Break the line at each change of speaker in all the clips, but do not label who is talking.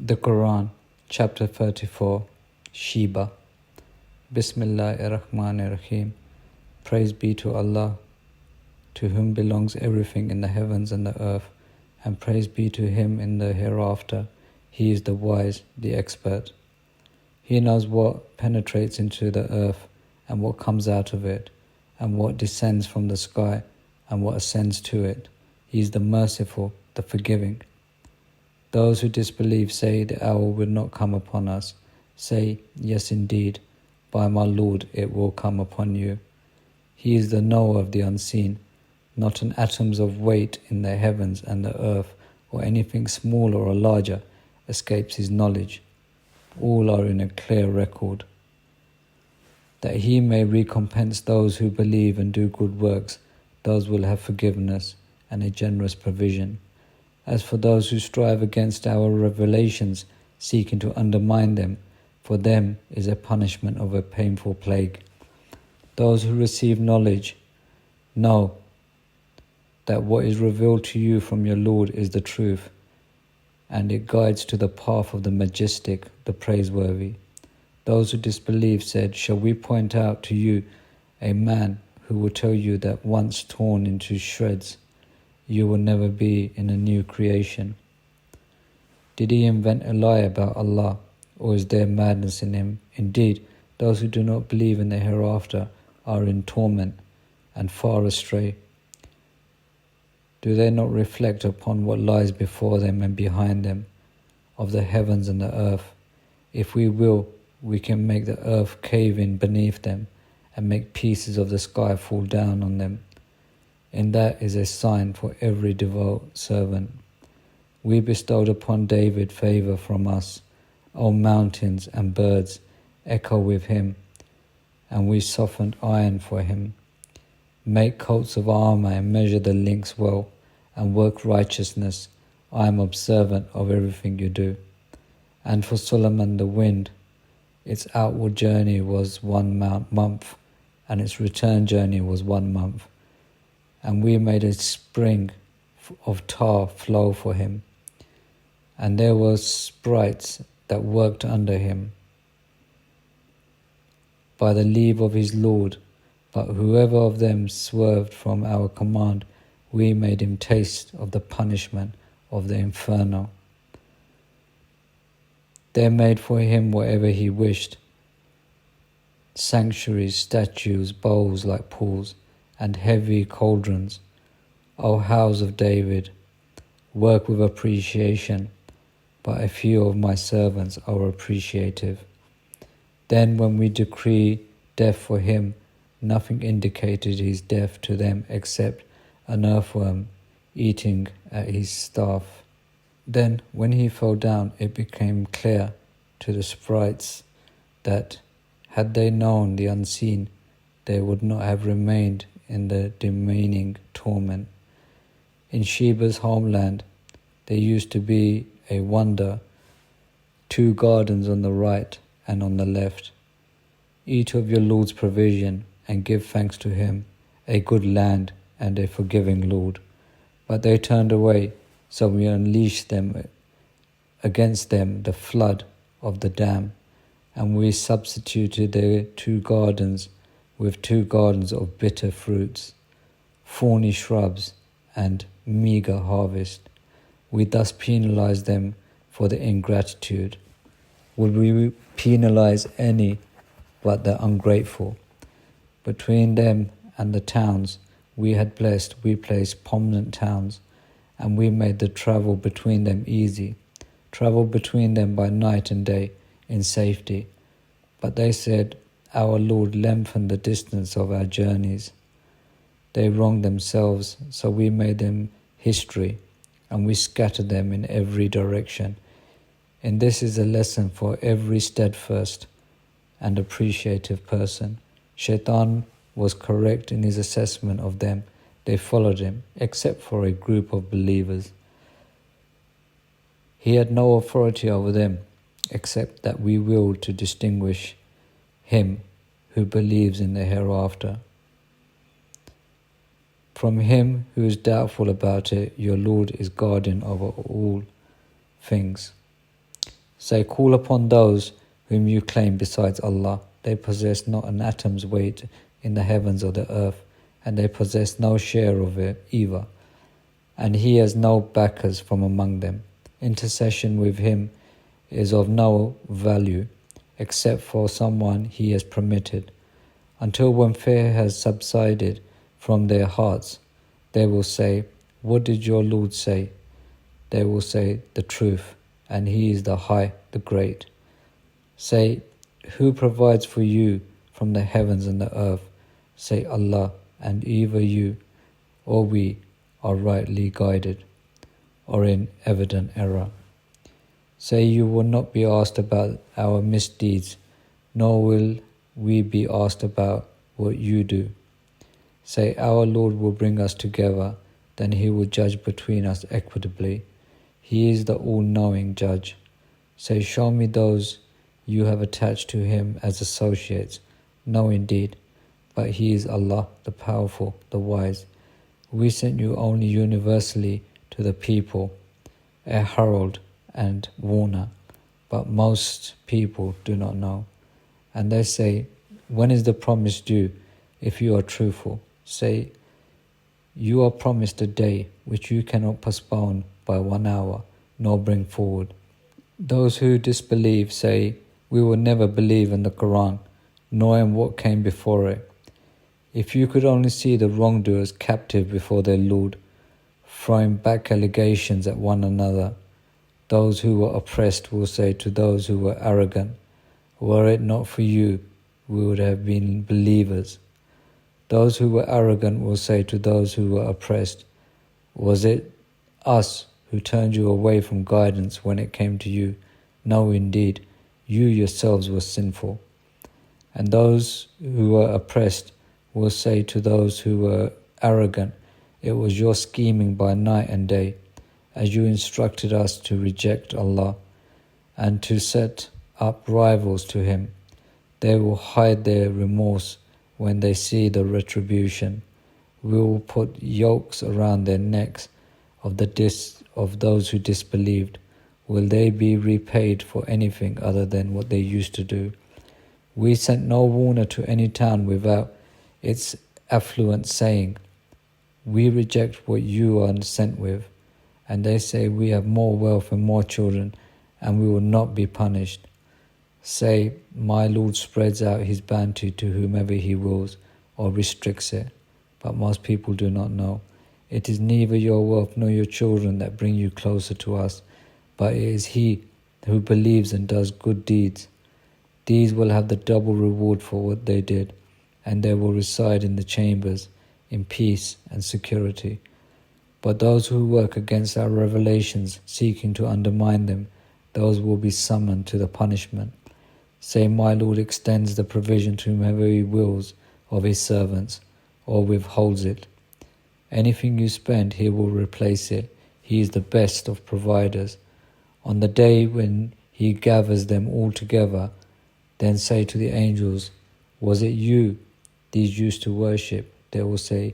The Quran, Chapter 34, Sheba. Bismillahir-Rahmanir-Rahim. Praise be to Allah, to whom belongs everything in the heavens and the earth, and praise be to Him in the hereafter. He is the wise, the expert. He knows what penetrates into the earth, and what comes out of it, and what descends from the sky, and what ascends to it. He is the merciful, the forgiving. Those who disbelieve say the hour will not come upon us. Say, yes indeed, by my Lord it will come upon you. He is the knower of the unseen. Not an atom's of weight in the heavens and the earth, or anything smaller or larger, escapes His knowledge. All are in a clear record. That He may recompense those who believe and do good works, those will have forgiveness and a generous provision. As for those who strive against our revelations, seeking to undermine them, for them is a punishment of a painful plague. Those who receive knowledge know that what is revealed to you from your Lord is the truth, and it guides to the path of the majestic, the praiseworthy. Those who disbelieve said, shall we point out to you a man who will tell you that once torn into shreds, you will never be in a new creation? Did he invent a lie about Allah, or is there madness in him? Indeed, those who do not believe in the hereafter are in torment and far astray. Do they not reflect upon what lies before them and behind them, of the heavens and the earth? If we will, we can make the earth cave in beneath them, and make pieces of the sky fall down on them. And that is a sign for every devout servant. We bestowed upon David favor from us. O mountains and birds, echo with him, and we softened iron for him. Make coats of armor and measure the links well, and work righteousness. I am observant of everything you do. And for Solomon the wind, its outward journey was 1 month, and its return journey was 1 month. And we made a spring of tar flow for him, and there were sprites that worked under him by the leave of his Lord. But whoever of them swerved from our command, we made him taste of the punishment of the inferno. They made for him whatever he wished: sanctuaries, statues, bowls like pools, and heavy cauldrons. O house of David, work with appreciation, but a few of my servants are appreciative. Then when we decree death for him, nothing indicated his death to them except an earthworm eating at his staff. Then when he fell down, it became clear to the sprites that, had they known the unseen, they would not have remained in the demeaning torment. In Sheba's homeland, there used to be a wonder, 2 gardens on the right and on the left. Eat of your Lord's provision and give thanks to Him, a good land and a forgiving Lord. But they turned away, so we unleashed against them the flood of the dam, and we substituted their 2 gardens with 2 gardens of bitter fruits, thorny shrubs, and meager harvest. We thus penalized them for their ingratitude. Would we penalize any but the ungrateful? Between them and the towns we had blessed, we placed prominent towns, and we made the travel between them easy. Travel between them by night and day in safety. But they said, our Lord lengthened the distance of our journeys. They wronged themselves, so we made them history, and we scattered them in every direction. And this is a lesson for every steadfast and appreciative person. Shaitan was correct in his assessment of them. They followed him, except for a group of believers. He had no authority over them, except that we willed to distinguish him who believes in the hereafter from him who is doubtful about it. Your Lord is guardian over all things. Say, call upon those whom you claim besides Allah. They possess not an atom's weight in the heavens or the earth, and they possess no share of it either. And he has no backers from among them. Intercession with him is of no value, except for someone he has permitted. Until when fear has subsided from their hearts, they will say, what did your Lord say? They will say, the truth, and he is the High, the Great. Say, who provides for you from the heavens and the earth? Say, Allah, and either you or we are rightly guided, or in evident error. Say, you will not be asked about our misdeeds, nor will we be asked about what you do. Say, our Lord will bring us together, then he will judge between us equitably. He is the all-knowing judge. Say, show me those you have attached to him as associates. No, indeed, but he is Allah, the powerful, the wise. We sent you only universally to the people, a herald and warner, but most people do not know. And they say, when is the promise due, if you are truthful? Say, you are promised a day which you cannot postpone by 1 hour, nor bring forward. Those who disbelieve say, we will never believe in the Quran, nor in what came before it. If you could only see the wrongdoers captive before their Lord, throwing back allegations at one another. Those who were oppressed will say to those who were arrogant, were it not for you, we would have been believers. Those who were arrogant will say to those who were oppressed, was it us who turned you away from guidance when it came to you? No, indeed, you yourselves were sinful. And those who were oppressed will say to those who were arrogant, it was your scheming by night and day, as you instructed us to reject Allah and to set up rivals to him. They will hide their remorse when they see the retribution. We will put yokes around their necks of those who disbelieved. Will they be repaid for anything other than what they used to do? We sent no warner to any town without its affluent saying, we reject what you are sent with. And they say, we have more wealth and more children, and we will not be punished. Say, my Lord spreads out his bounty to whomever he wills, or restricts it, but most people do not know. It is neither your wealth nor your children that bring you closer to us, but it is he who believes and does good deeds. These will have the double reward for what they did, and they will reside in the chambers in peace and security. But those who work against our revelations, seeking to undermine them, those will be summoned to the punishment. Say, my Lord extends the provision to whomever he wills of his servants, or withholds it. Anything you spend, he will replace it. He is the best of providers. On the day when he gathers them all together, then say to the angels, was it you these used to worship? They will say,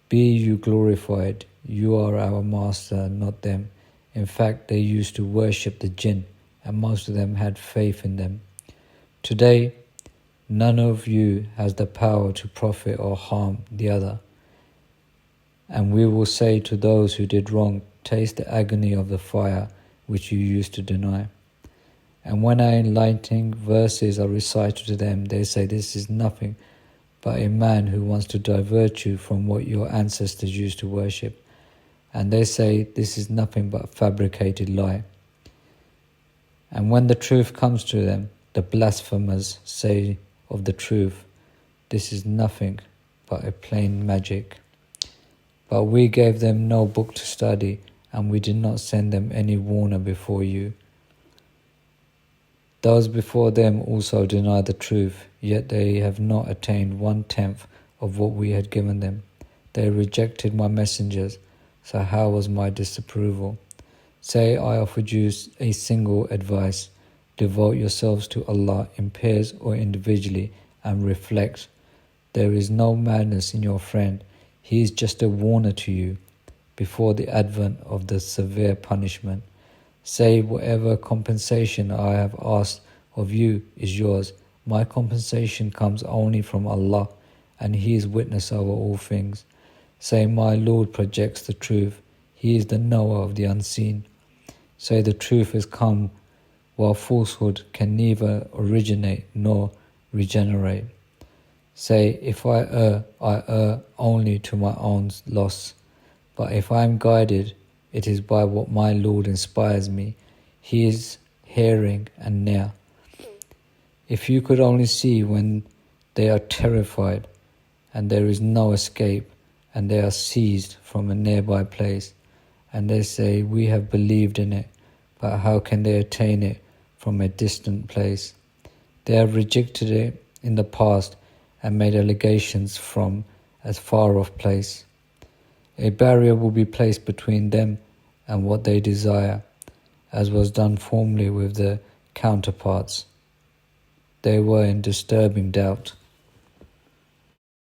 be you glorified, you are our master, not them. In fact, they used to worship the jinn, and most of them had faith in them. Today, none of you has the power to profit or harm the other. And we will say to those who did wrong, taste the agony of the fire which you used to deny. And when our enlightening verses are recited to them, they say, this is nothing but a man who wants to divert you from what your ancestors used to worship. And they say, this is nothing but a fabricated lie. And when the truth comes to them, the blasphemers say of the truth, this is nothing but a plain magic. But we gave them no book to study, and we did not send them any warner before you. Those before them also denied the truth, yet they have not attained 1/10 of what we had given them. They rejected my messengers, so how was my disapproval? Say, I offered you a single advice. Devote yourselves to Allah in pairs or individually and reflect. There is no madness in your friend. He is just a warner to you before the advent of the severe punishment. Say, whatever compensation I have asked of you is yours. My compensation comes only from Allah, and He is witness over all things. Say, my Lord projects the truth. He is the knower of the unseen. Say, the truth has come, while falsehood can neither originate nor regenerate. Say, if I err only to my own loss. But if I am guided, it is by what my Lord inspires me. He is hearing and near. If you could only see when they are terrified, and there is no escape, and they are seized from a nearby place, and they say, we have believed in it, but how can they attain it from a distant place? They have rejected it in the past and made allegations from a far-off place. A barrier will be placed between them and what they desire, as was done formerly with the counterparts. They were in disturbing doubt.